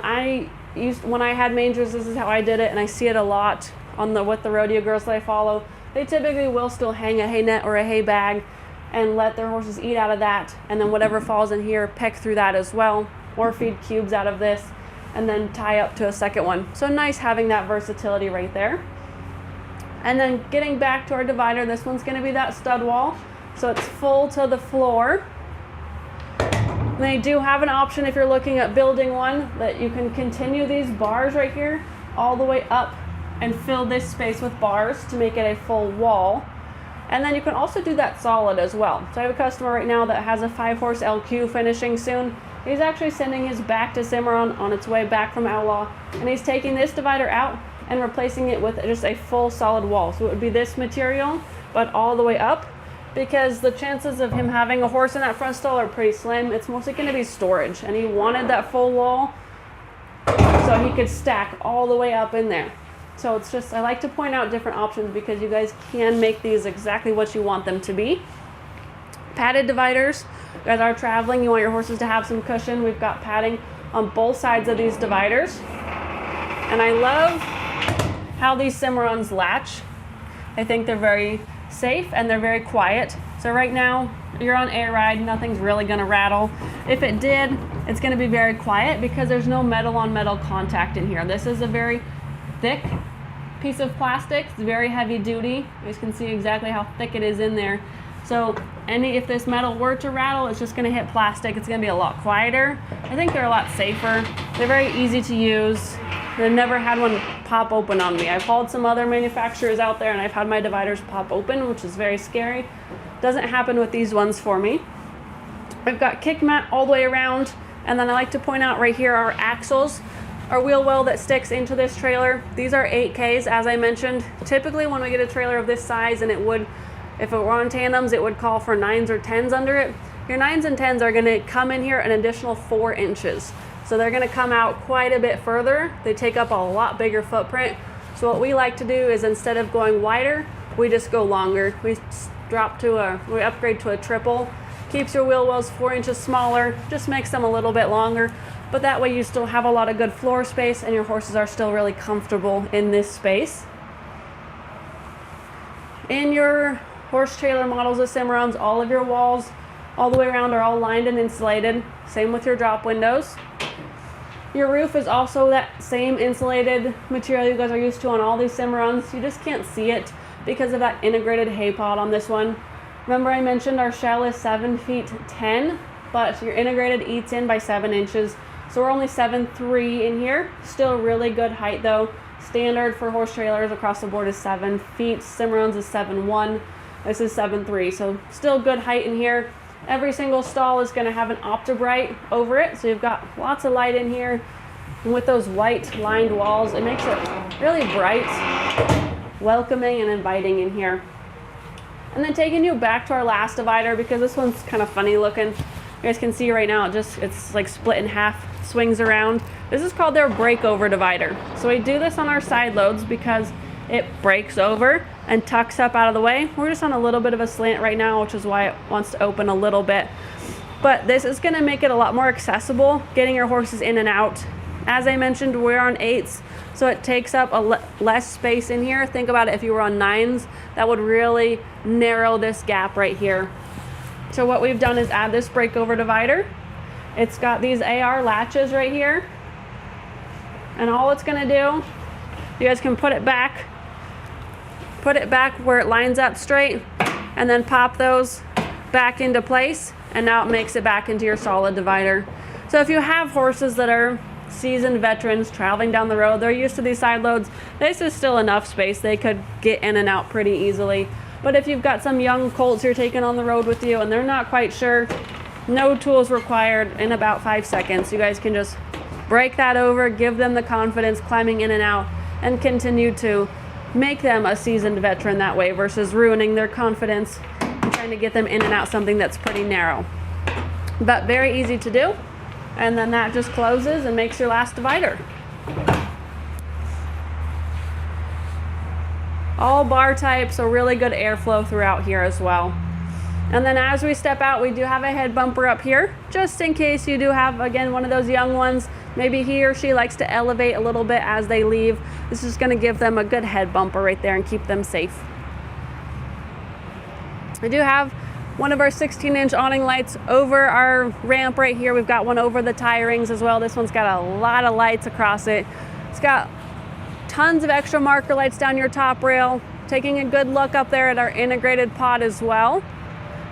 [SPEAKER 1] when I had mangers, this is how I did it, and I see it a lot with the rodeo girls that I follow. They typically will still hang a hay net or a hay bag and let their horses eat out of that, and then whatever falls in here, peck through that as well, or feed cubes out of this, and then tie up to a second one. So nice having that versatility right there. And then getting back to our divider, this one's going to be that stud wall, so it's full to the floor. And they do have an option if you're looking at building one that you can continue these bars right here all the way up and fill this space with bars to make it a full wall. And then you can also do that solid as well. So I have a customer right now that has a 5-horse LQ finishing soon. He's actually sending his back to Cimarron on its way back from Outlaw, and he's taking this divider out and replacing it with just a full solid wall. So it would be this material, but all the way up, because the chances of him having a horse in that front stall are pretty slim. It's mostly going to be storage, and he wanted that full wall so he could stack all the way up in there. So it's just, I like to point out different options because you guys can make these exactly what you want them to be. Padded dividers. You guys are traveling, you want your horses to have some cushion. We've got padding on both sides of these dividers. And I love how these Cimarrons latch. I think they're very safe and they're very quiet. So right now, you're on air ride, nothing's really gonna rattle. If it did, it's gonna be very quiet because there's no metal on metal contact in here. This is a very thick piece of plastic. It's very heavy duty. You guys can see exactly how thick it is in there. So if this metal were to rattle, it's just going to hit plastic. It's going to be a lot quieter. I think they're a lot safer. They're very easy to use. I've never had one pop open on me. I've hauled some other manufacturers out there and I've had my dividers pop open, which is very scary. Doesn't happen with these ones for me. I've got kick mat all the way around, and then I like to point out right here our axles. Our wheel well that sticks into this trailer. These are 8Ks, as I mentioned. Typically when we get a trailer of this size, and if it were on tandems, it would call for 9s or 10s under it. Your 9s and 10s are gonna come in here an additional 4 inches. So they're gonna come out quite a bit further. They take up a lot bigger footprint. So what we like to do is, instead of going wider, we just go longer. We upgrade to a triple. Keeps your wheel wells 4 inches smaller, just makes them a little bit longer. But that way you still have a lot of good floor space and your horses are still really comfortable in this space. In your horse trailer models of Cimarrons, all of your walls all the way around are all lined and insulated. Same with your drop windows. Your roof is also that same insulated material you guys are used to on all these Cimarrons. You just can't see it because of that integrated hay pod on this one. Remember I mentioned our shell is 7 feet 10, but your integrated eats in by 7 inches. So we're only 7'3" in here. Still really good height though. Standard for horse trailers across the board is 7 feet. Cimarrons is 7'1". This is 7'3", so still good height in here. Every single stall is gonna have an OptiBright over it, so you've got lots of light in here. And with those white lined walls, it makes it really bright, welcoming, and inviting in here. And then taking you back to our last divider, because this one's kind of funny looking. You guys can see right now, it's like split in half, swings around. This is called their breakover divider. So we do this on our side loads because it breaks over and tucks up out of the way. We're just on a little bit of a slant right now, which is why it wants to open a little bit. But this is gonna make it a lot more accessible, getting your horses in and out. As I mentioned, we're on 8s, so it takes up less space in here. Think about it, if you were on 9s, that would really narrow this gap right here. So what we've done is add this breakover divider. It's got these AR latches right here. And all it's gonna do, you guys can put it back where it lines up straight, and then pop those back into place, and now it makes it back into your solid divider. So if you have horses that are seasoned veterans traveling down the road, they're used to these side loads, this is still enough space. They could get in and out pretty easily. But if you've got some young colts you're taking on the road with you and they're not quite sure, no tools required. In about 5 seconds, you guys can just break that over, give them the confidence climbing in and out, and continue to make them a seasoned veteran that way versus ruining their confidence and trying to get them in and out something that's pretty narrow. But very easy to do. And then that just closes and makes your last divider. All bar type, so really good airflow throughout here as well. And then as we step out, we do have a head bumper up here, just in case you do have, again, one of those young ones. Maybe he or she likes to elevate a little bit as they leave. This is going to give them a good head bumper right there and keep them safe. I do have one of our 16-inch awning lights over our ramp right here. We've got one over the tie rings as well. This one's got a lot of lights across it. It's got tons of extra marker lights down your top rail, taking a good look up there at our integrated pod as well.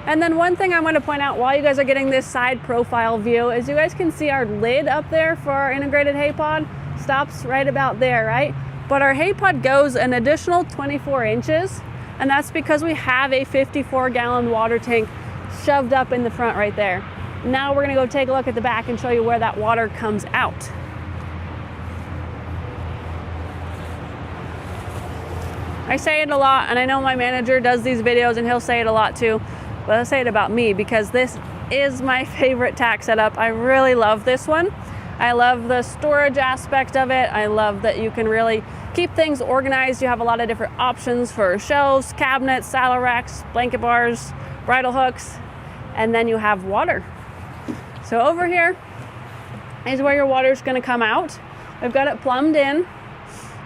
[SPEAKER 1] And then one thing I want to point out while you guys are getting this side profile view is you guys can see our lid up there for our integrated hay pod stops right about there, right? But our hay pod goes an additional 24 inches, and that's because we have a 54-gallon water tank shoved up in the front right there. Now we're going to go take a look at the back and show you where that water comes out. I say it a lot, and I know my manager does these videos and he'll say it a lot too. But I'll say it about me because this is my favorite tack setup. I really love this one. I love the storage aspect of it. I love that you can really keep things organized. You have a lot of different options for shelves, cabinets, saddle racks, blanket bars, bridle hooks, and then you have water. So over here is where your water is going to come out. We've got it plumbed in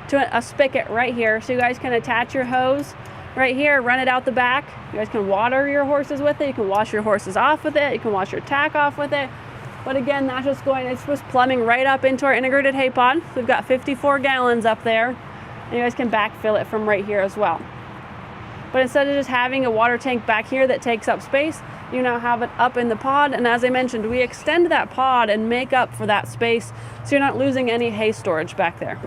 [SPEAKER 1] to a spigot right here, so you guys can attach your hose right here, run it out the back. You guys can water your horses with it. You can wash your horses off with it. You can wash your tack off with it. But again, that's just it's just plumbing right up into our integrated hay pod. We've got 54 gallons up there, and you guys can backfill it from right here as well. But instead of just having a water tank back here that takes up space, you now have it up in the pod. And as I mentioned, we extend that pod and make up for that space, so you're not losing any hay storage back there.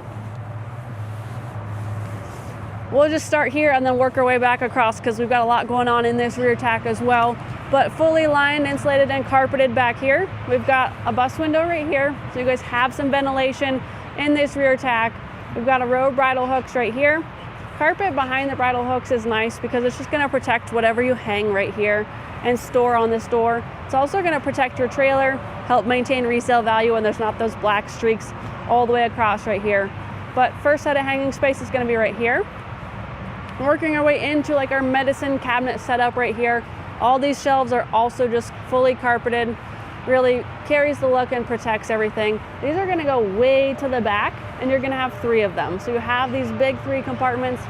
[SPEAKER 1] We'll just start here and then work our way back across because we've got a lot going on in this rear tack as well. But fully lined, insulated, and carpeted back here. We've got a bus window right here, so you guys have some ventilation in this rear tack. We've got a row of bridle hooks right here. Carpet behind the bridle hooks is nice because it's just going to protect whatever you hang right here and store on this door. It's also going to protect your trailer, help maintain resale value, and there's not those black streaks all the way across right here. But first set of hanging space is going to be right here. Working our way into like our medicine cabinet setup right here. All these shelves are also just fully carpeted, really carries the look and protects everything. These are gonna go way to the back, and you're gonna have 3 of them. So you have these big 3 compartments.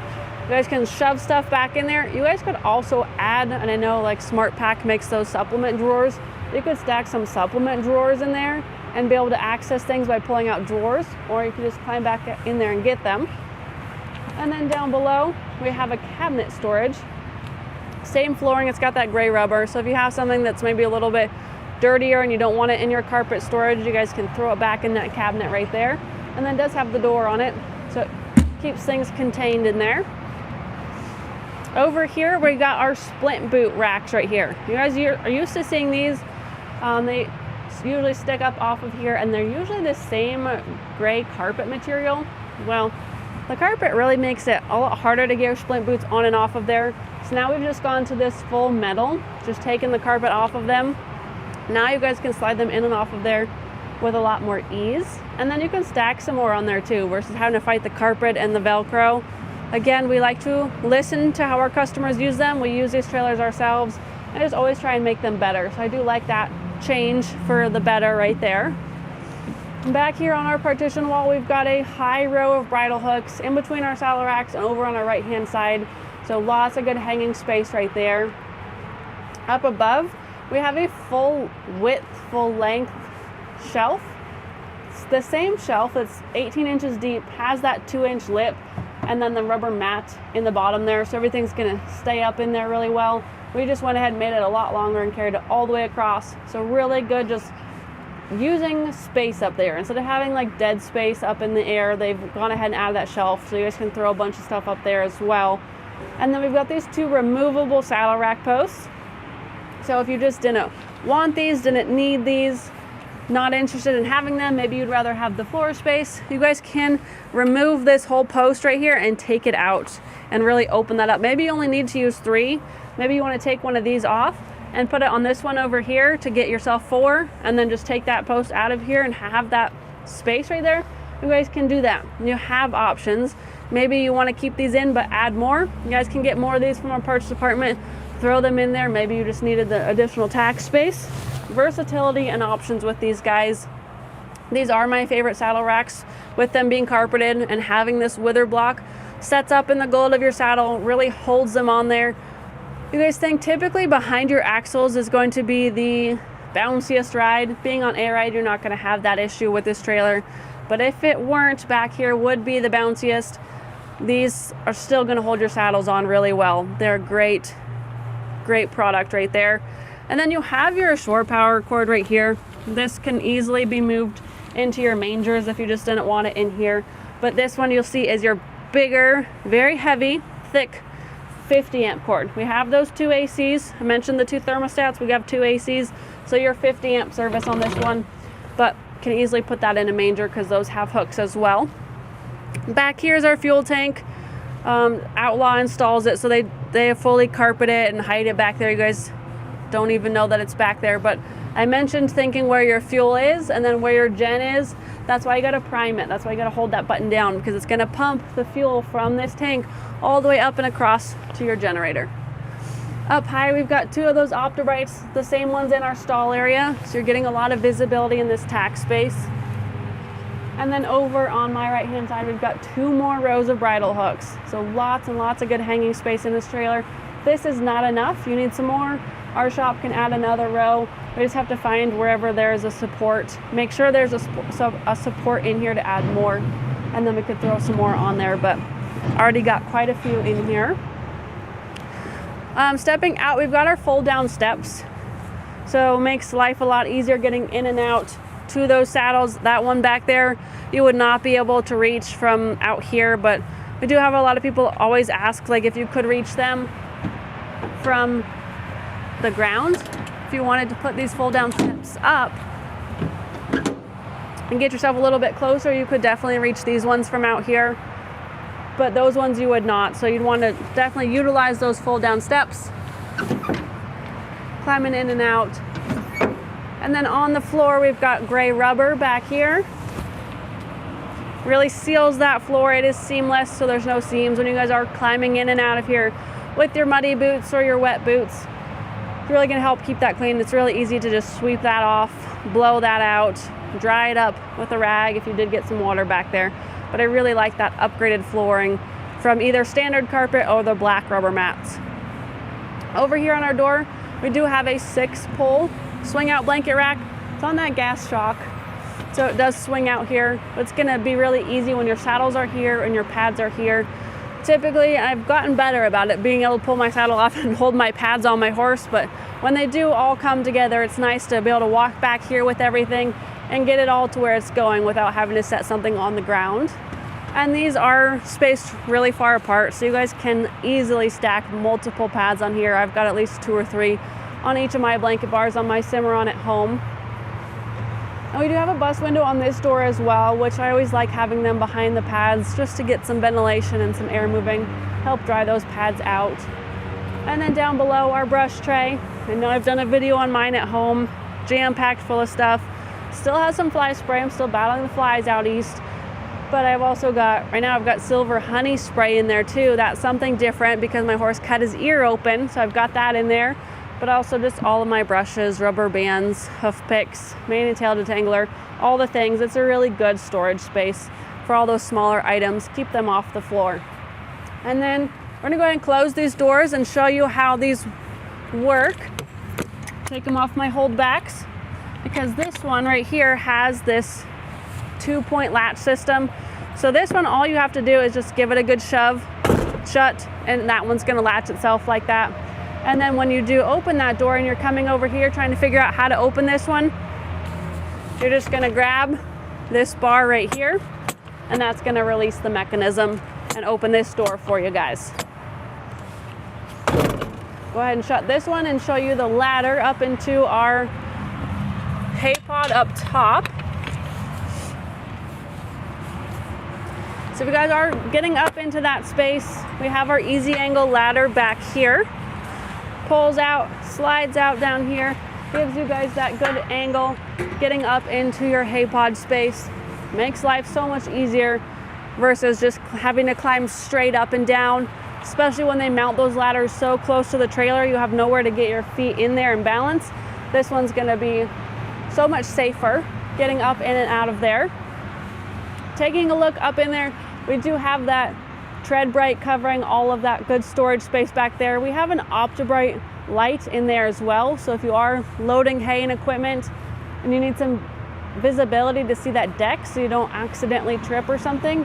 [SPEAKER 1] You guys can shove stuff back in there. You guys could also add, and I know like Smart Pack makes those supplement drawers. You could stack some supplement drawers in there and be able to access things by pulling out drawers, or you could just climb back in there and get them. And then down below, we have a cabinet storage. Same flooring, it's got that gray rubber. So if you have something that's maybe a little bit dirtier and you don't want it in your carpet storage, you guys can throw it back in that cabinet right there. And then it does have the door on it, so it keeps things contained in there. Over here, we got our splint boot racks right here. You guys are used to seeing these. They usually stick up off of here, and they're usually the same gray carpet material. Well, the carpet really makes it a lot harder to get your splint boots on and off of there. So now we've just gone to this full metal, just taken the carpet off of them. Now you guys can slide them in and off of there with a lot more ease. And then you can stack some more on there too, versus having to fight the carpet and the Velcro. Again, we like to listen to how our customers use them. We use these trailers ourselves and just always try and make them better. So I do like that change for the better right there. Back here on our partition wall, we've got a high row of bridle hooks in between our saddle racks and over on our right hand side. So lots of good hanging space right there. Up above, we have a full width, full length shelf. It's the same shelf that's 18 inches deep, has that 2-inch lip, and then the rubber mat in the bottom there. So everything's gonna stay up in there really well. We just went ahead and made it a lot longer and carried it all the way across. So really good, just using space up there. Instead of having like dead space up in the air, they've gone ahead and added that shelf, so you guys can throw a bunch of stuff up there as well. And then we've got these 2 removable saddle rack posts. So if you just didn't want these, didn't need these, not interested in having them, maybe you'd rather have the floor space, you guys can remove this whole post right here and take it out and really open that up. Maybe you only need to use 3. Maybe you want to take one of these off and put it on this one over here to get yourself 4, and then just take that post out of here and have that space right there. You guys can do that. You have options. Maybe you want to keep these in but add more. You guys can get more of these from our parts department, throw them in there. Maybe you just needed the additional tack space. Versatility and options with these guys. These are my favorite saddle racks, with them being carpeted and having this wither block sets up in the gold of your saddle, really holds them on there. You guys think typically behind your axles is going to be the bounciest ride. Being on a ride, you're not going to have that issue with this trailer, but if it weren't, back here would be the bounciest. These are still going to hold your saddles on really well. They're great product right there. And then you have your shore power cord right here. This can easily be moved into your mangers if you just didn't want it in here. But this one you'll see is your bigger, very heavy, thick 50 amp cord. We have those 2 ACs. I mentioned the 2 thermostats. We have 2 ACs. So your 50 amp service on this one, but can easily put that in a manger because those have hooks as well. Back here is our fuel tank. Outlaw installs it, so they fully carpet it and hide it back there. You guys don't even know that it's back there, but I mentioned thinking where your fuel is and then where your gen is. That's why you got to prime it. That's why you got to hold that button down, because it's going to pump the fuel from this tank all the way up and across to your generator. Up high, we've got 2 of those Optibrites, the same ones in our stall area, so you're getting a lot of visibility in this tack space. And then over on my right hand side, we've got 2 more rows of bridle hooks. So lots and lots of good hanging space in this trailer. This is not enough. You need some more. Our shop can add another row. We just have to find wherever there is a support. Make sure there's a support in here to add more, and then we could throw some more on there, but already got quite a few in here. Stepping out, we've got our fold down steps. So it makes life a lot easier getting in and out to those saddles. That one back there, you would not be able to reach from out here, but we do have a lot of people always ask, like, if you could reach them from the ground. If you wanted to put these fold down steps up and get yourself a little bit closer, you could definitely reach these ones from out here, but those ones you would not. So you'd want to definitely utilize those fold down steps, climbing in and out. And then on the floor, we've got gray rubber back here. Really seals that floor. It is seamless, so there's no seams when you guys are climbing in and out of here with your muddy boots or your wet boots. It's really going to help keep that clean. It's really easy to just sweep that off, blow that out, dry it up with a rag if you did get some water back there. But I really like that upgraded flooring from either standard carpet or the black rubber mats. Over here on our door, we do have a 6-pole swing out blanket rack. It's on that gas shock, so it does swing out here. But it's going to be really easy when your saddles are here and your pads are here. Typically, I've gotten better about it, being able to pull my saddle off and hold my pads on my horse, but when they do all come together, it's nice to be able to walk back here with everything and get it all to where it's going without having to set something on the ground. And these are spaced really far apart, so you guys can easily stack multiple pads on here. I've got at least 2 or 3 on each of my blanket bars on my Cimarron at home. And we do have a bus window on this door as well, which I always like having them behind the pads just to get some ventilation and some air moving, help dry those pads out. And then down below, our brush tray. I know I've done a video on mine at home, jam-packed full of stuff. Still has some fly spray. I'm still battling the flies out east. But I've also got, right now I've got silver honey spray in there too. That's something different because my horse cut his ear open, so I've got that in there. But also just all of my brushes, rubber bands, hoof picks, mane and tail detangler, all the things. It's a really good storage space for all those smaller items. Keep them off the floor. And then we're gonna go ahead and close these doors and show you how these work. Take them off my holdbacks, because this one right here has this 2-point latch system. So this one, all you have to do is just give it a good shove, shut, and that one's gonna latch itself like that. And then when you do open that door and you're coming over here trying to figure out how to open this one, you're just gonna grab this bar right here, and that's gonna release the mechanism and open this door for you guys. Go ahead and shut this one and show you the ladder up into our hay pod up top. So if you guys are getting up into that space, we have our easy angle ladder back here. Pulls out, slides out down here, gives you guys that good angle getting up into your hay pod space. Makes life so much easier versus just having to climb straight up and down, especially when they mount those ladders so close to the trailer. You have nowhere to get your feet in there and balance. This one's gonna be so much safer getting up in and out of there. Taking a look up in there, we do have that tread brite covering all of that good storage space back there. We have an OptiBrite light in there as well, so if you are loading hay and equipment and you need some visibility to see that deck so you don't accidentally trip or something,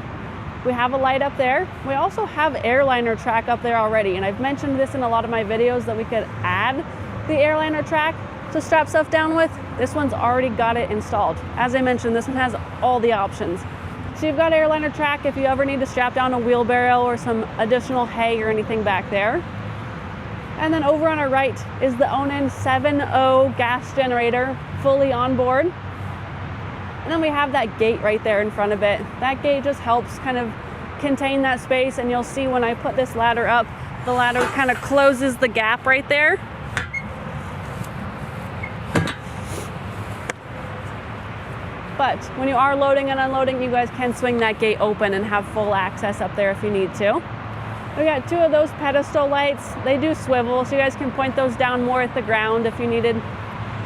[SPEAKER 1] we have a light up there. We also have airliner track up there already, and I've mentioned this in a lot of my videos that we could add the airliner track to strap stuff down with. This one's already got it installed. As I mentioned, this one has all the options. So you've got airliner track if you ever need to strap down a wheelbarrow or some additional hay or anything back there. And then over on our right is the Onan 7.0 gas generator, fully on board. And then we have that gate right there in front of it. That gate just helps kind of contain that space, and you'll see when I put this ladder up, the ladder kind of closes the gap right there. But when you are loading and unloading, you guys can swing that gate open and have full access up there if you need to. We got two of those pedestal lights. They do swivel, so you guys can point those down more at the ground if you needed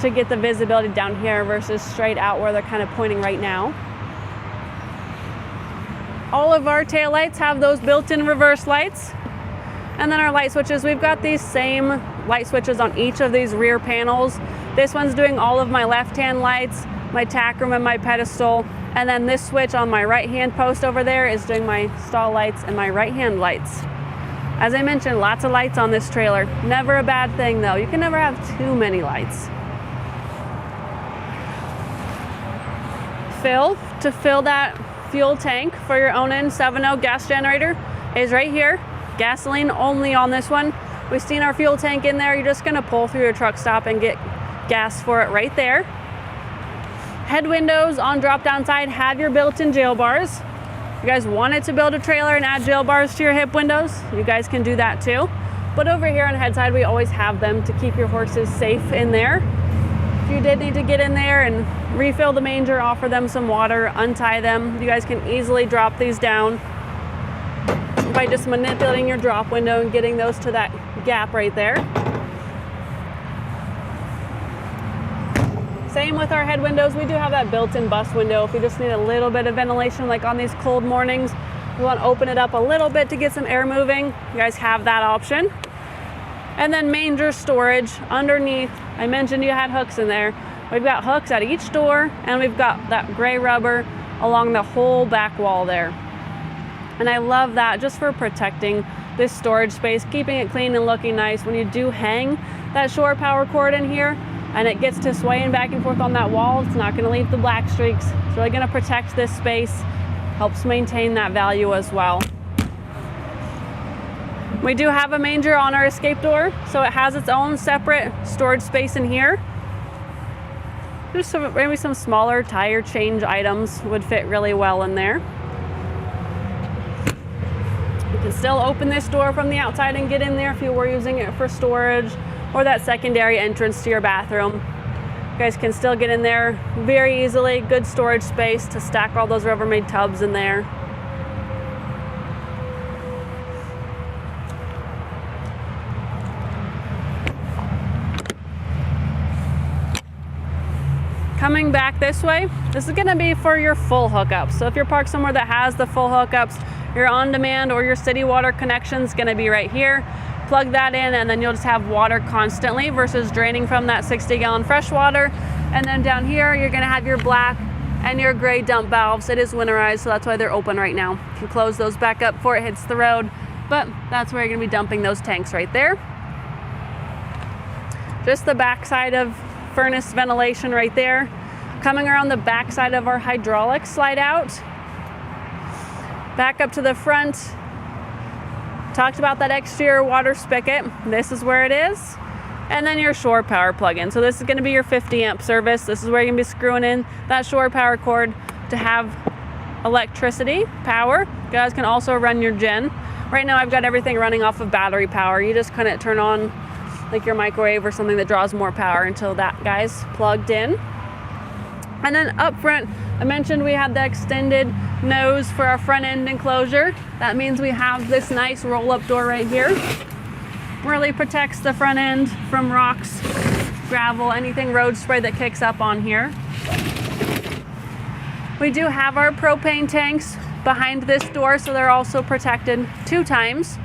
[SPEAKER 1] to get the visibility down here versus straight out where they're kind of pointing right now. All of our tail lights have those built-in reverse lights. And then our light switches, we've got these same light switches on each of these rear panels. This one's doing all of my left-hand lights, my tack room and my pedestal, and then this switch on my right-hand post over there is doing my stall lights and my right-hand lights. As I mentioned, lots of lights on this trailer. Never a bad thing though. You can never have too many lights. To fill that fuel tank for your Onan 7.0 gas generator is right here. Gasoline only on this one. We've seen our fuel tank in there. You're just gonna pull through your truck stop and get gas for it right there. Head windows on drop down side have your built-in jail bars. If you guys wanted to build a trailer and add jail bars to your hip windows, you guys can do that too. But over here on head side, we always have them to keep your horses safe in there. If you did need to get in there and refill the manger, offer them some water, untie them, you guys can easily drop these down by just manipulating your drop window and getting those to that gap right there. Same with our head windows. We do have that built-in bus window. If you just need a little bit of ventilation, like on these cold mornings, you want to open it up a little bit to get some air moving, you guys have that option. And then manger storage underneath. I mentioned you had hooks in there. We've got hooks at each door, and we've got that gray rubber along the whole back wall there. And I love that just for protecting this storage space, keeping it clean and looking nice. When you do hang that shore power cord in here and it gets to swaying back and forth on that wall, it's not going to leave the black streaks. It's really going to protect this space, helps maintain that value as well. We do have a manger on our escape door, so it has its own separate storage space in here. Just maybe some smaller tire change items would fit really well in there. You can still open this door from the outside and get in there if you were using it for storage or that secondary entrance to your bathroom. You guys can still get in there very easily. Good storage space to stack all those Rubbermaid tubs in there. Coming back this way, this is gonna be for your full hookups. So if you're parked somewhere that has the full hookups, your on-demand or your city water connection is gonna be right here. Plug that in and then you'll just have water constantly versus draining from that 60-gallon fresh water. And then down here, you're gonna have your black and your gray dump valves. It is winterized, so that's why they're open right now. You can close those back up before it hits the road, but that's where you're gonna be dumping those tanks right there. Just the back side of furnace ventilation right there. Coming around the back side of our hydraulic slide out. Back up to the front. Talked about that exterior water spigot. This is where it is. and then your shore power plug-in. So this is going to be your 50 amp service. This is where you're going to be screwing in that shore power cord to have electricity power. You guys can also run your gen. Right now I've got everything running off of battery power. You just kind of turn on like your microwave or something that draws more power until that guy's plugged in. And then up front, I mentioned we had the extended nose for our front end enclosure. That means we have this nice roll-up door right here. Really protects the front end from rocks, gravel, anything road spray that kicks up on here. We do have our propane tanks behind this door, so they're also protected 2 times.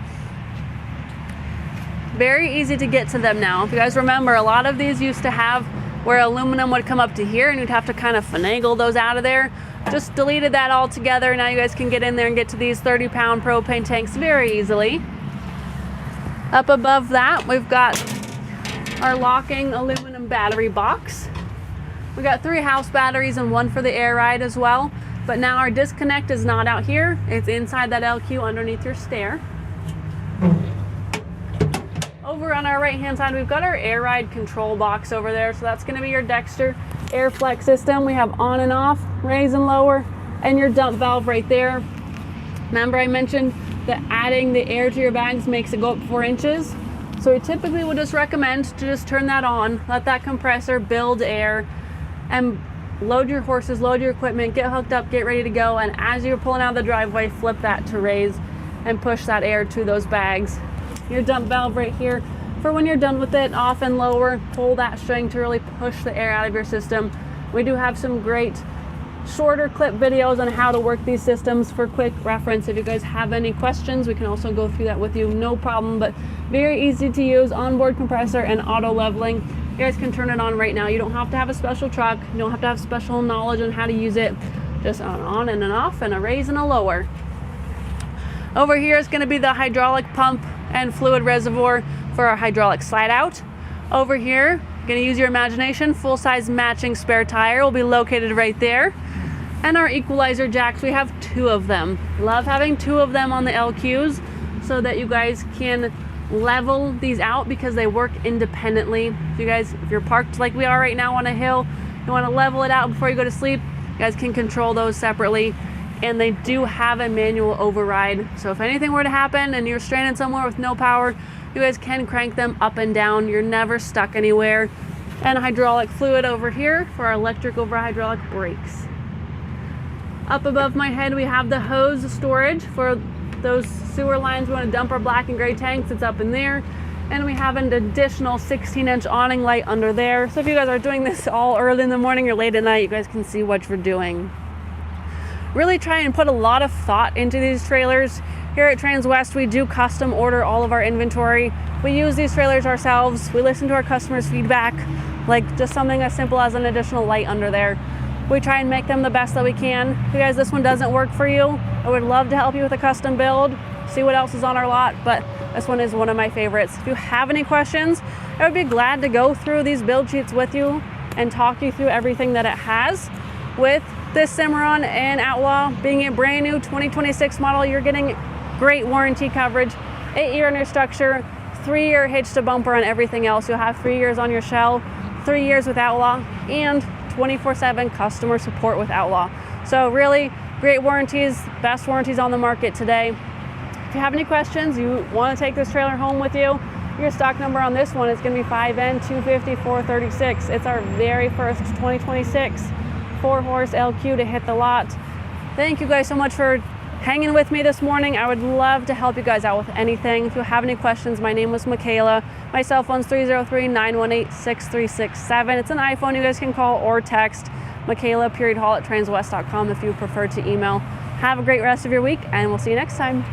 [SPEAKER 1] Very easy to get to them now. If you guys remember, a lot of these used to have where aluminum would come up to here and you'd have to kind of finagle those out of there. Just deleted that all together. Now you guys can get in there and get to these 30-pound propane tanks very easily. Up above that, we've got our locking aluminum battery box. We got 3 house batteries and 1 for the air ride as well. But now our disconnect is not out here. It's inside that LQ underneath your stair. Over on our right hand side, we've got our air ride control box over there. So that's gonna be your Dexter air flex system. We have on and off, raise and lower, and your dump valve right there. Remember I mentioned that adding the air to your bags makes it go up 4 inches. So we typically would just recommend to just turn that on, let that compressor build air, and load your horses, load your equipment, get hooked up, get ready to go. And as you're pulling out of the driveway, flip that to raise and push that air to those bags. Your dump valve right here for when you're done with it, off and lower, pull that string to really push the air out of your system. We do have some great shorter clip videos on how to work these systems for quick reference. If you guys have any questions, we can also go through that with you, no problem. But very easy to use, onboard compressor and auto leveling. You guys can turn it on right now. You don't have to have a special truck, you don't have to have special knowledge on how to use it. Just on and an off, and a raise and a lower. Over here is going to be the hydraulic pump and fluid reservoir for our hydraulic slide out. Over here, going to use your imagination, full-size matching spare tire will be located right there. And our equalizer jacks, we have 2 of them. Love having 2 of them on the LQs so that you guys can level these out because they work independently. If you're parked like we are right now on a hill, you want to level it out before you go to sleep, you guys can control those separately. And they do have a manual override. So if anything were to happen and you're stranded somewhere with no power, you guys can crank them up and down. You're never stuck anywhere. And hydraulic fluid over here for our electric over hydraulic brakes. Up above my head, we have the hose storage for those sewer lines. We want to dump our black and gray tanks. It's up in there. And we have an additional 16-inch awning light under there. So if you guys are doing this all early in the morning or late at night, you guys can see what you're doing. Really try and put a lot of thought into these trailers. Here at Transwest, we do custom order all of our inventory. We use these trailers ourselves. We listen to our customers' feedback, like just something as simple as an additional light under there. We try and make them the best that we can. If you guys, this one doesn't work for you, I would love to help you with a custom build, see what else is on our lot, but this one is one of my favorites. If you have any questions, I would be glad to go through these build sheets with you and talk you through everything that it has. With this Cimarron and Outlaw being a brand new 2026 model, you're getting great warranty coverage, 8-year on your structure, 3-year hitch to bumper on everything else. You'll have 3 years on your shell, 3 years with Outlaw, and 24/7 customer support with Outlaw. So really great warranties, best warranties on the market today. If you have any questions, you want to take this trailer home with you, your stock number on this one is going to be 5N250436. It's our very first 2026 4-horse LQ to hit the lot. Thank you guys so much for hanging with me this morning. I would love to help you guys out with anything. If you have any questions, my name was Michaela. My cell phone's 303-918-6367. It's an iPhone you guys can call or text. Michaela.Hall@transwest.com if you prefer to email. Have a great rest of your week, and we'll see you next time.